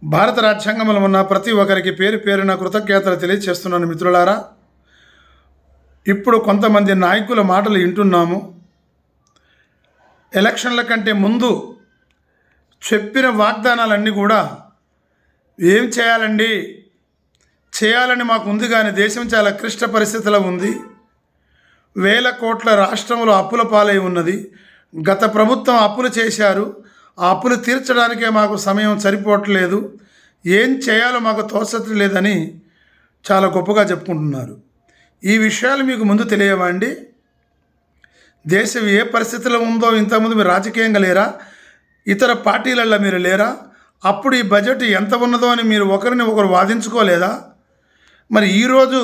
భారత రాజ్యాంగంలో ఉన్న ప్రతి ఒక్కరికి పేరు పేరున కృతజ్ఞతలు తెలియజేస్తున్నాను మిత్రులారా. ఇప్పుడు కొంతమంది నాయకుల మాటలు వింటున్నాము. ఎలక్షన్ల కంటే ముందు చెప్పిన వాగ్దానాలన్నీ కూడా ఏం చేయాలని మాకు ఉంది, కానీ దేశం చాలా క్లిష్ట పరిస్థితిలో ఉంది. వేల కోట్ల రాష్ట్రంలో అప్పుల పాలై ఉన్నది. గత ప్రభుత్వం అప్పులు చేశారు. ఆ అప్పులు తీర్చడానికే మాకు సమయం సరిపోవట్లేదు, ఏం చేయాలో మాకు తోచట్లేదని చాలా గొప్పగా చెప్పుకుంటున్నారు. ఈ విషయాలు మీకు ముందు తెలియవండి? దేశం ఏ పరిస్థితిలో ఉందో ఇంతకుముందు మీరు రాజకీయంగా లేరా? ఇతర పార్టీలలో మీరు లేరా? అప్పుడు ఈ బడ్జెట్ ఎంత ఉన్నదో అని మీరు ఒకరిని ఒకరు వాదించుకోలేదా? మరి ఈరోజు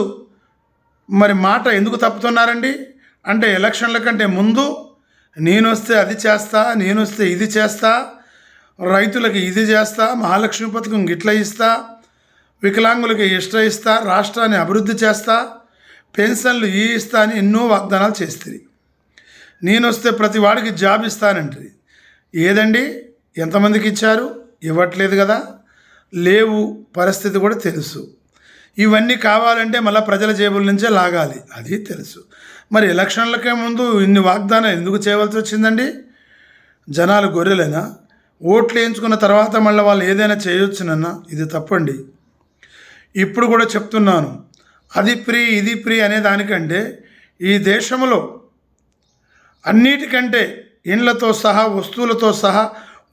మాట ఎందుకు తప్పుతున్నారండి? అంటే ఎలక్షన్ల కంటే ముందు నేను వస్తే అది చేస్తా, నేను వస్తే ఇది చేస్తా, రైతులకి ఇది చేస్తా, మహాలక్ష్మి పథకం గిట్ల ఇస్తా, వికలాంగులకి ఇష్ట ఇస్తా, రాష్ట్రాన్ని అభివృద్ధి చేస్తా, పెన్షన్లు ఇస్తా అని ఎన్నో వాగ్దానాలు చేస్తుంది. నేను వస్తే ప్రతి వాడికి జాబ్ ఇస్తానంటారు. ఏదండి, ఎంతమందికి ఇచ్చారు? ఇవ్వట్లేదు కదా. లేవు, పరిస్థితి కూడా తెలుసు. ఇవన్నీ కావాలంటే మళ్ళీ ప్రజల జేబుల నుంచే లాగాలి, అది తెలుసు. మరి ఎలక్షన్లకే ముందు ఇన్ని వాగ్దానాలు ఎందుకు చేయవలసి వచ్చిందండి? జనాలు గొర్రెలేనా? ఓట్లు వేయించుకున్న తర్వాత మళ్ళీ వాళ్ళు ఏదైనా చేయొచ్చునన్నా? ఇది తప్పండి. ఇప్పుడు కూడా చెప్తున్నాను, అది ఫ్రీ ఇది ఫ్రీ అనే దానికంటే ఈ దేశంలో అన్నిటికంటే ఇండ్లతో సహా, వస్తువులతో సహా,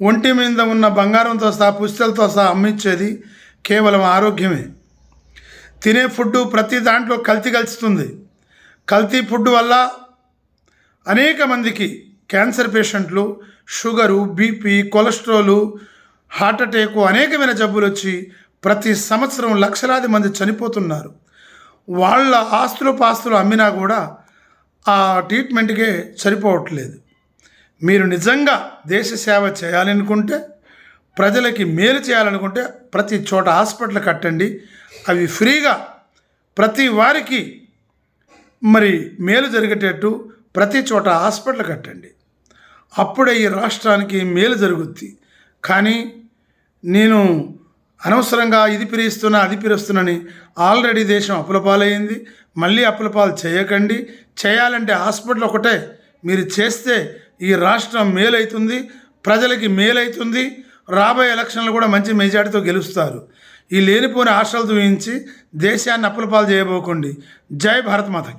ఒంటి మీద ఉన్న బంగారంతో సహా, పుస్తలతో సహా అమ్మించేది కేవలం ఆరోగ్యమే. తినే ఫుడ్డు ప్రతి దాంట్లో కల్తీ కలుస్తుంది. కల్తీ ఫుడ్ వల్ల అనేక మందికి క్యాన్సర్ పేషెంట్లు, sugar, BP, cholesterol, heart attack, అనేకమైన జబ్బులు వచ్చి ప్రతి సంవత్సరం లక్షలాది మంది చనిపోతున్నారు. వాళ్ళ పాస్తులు అమ్మినా కూడా ఆ ట్రీట్మెంట్కే సరిపోవట్లేదు. మీరు నిజంగా దేశ సేవ చేయాలనుకుంటే, ప్రజలకి మేలు చేయాలనుకుంటే ప్రతి చోట హాస్పిటల్ కట్టండి. అవి ఫ్రీగా ప్రతి వారికి మేలు జరిగేటట్టు ప్రతి చోట హాస్పిటల్ కట్టండి. అప్పుడే ఈ రాష్ట్రానికి మేలు జరుగుద్ది. కానీ నేను అనవసరంగా ఇది పిలుస్తున్నా అది పిలుస్తున్నాని ఆల్రెడీ దేశం అప్పుల పాలైంది. మళ్ళీ అప్పుల పాలు చేయకండి. చేయాలంటే హాస్పిటల్ ఒకటే మీరు చేస్తే ఈ రాష్ట్రం మేలవుతుంది, ప్రజలకి మేలవుతుంది. రాబోయే ఎలక్షన్లు కూడా మంచి మెజార్టీతో గెలుస్తారు. ఈ లేనిపోని ఆశలు చూపించి దేశాన్ని అప్పుల పాలు చేయబోకండి. జై భారత్ మాతకి.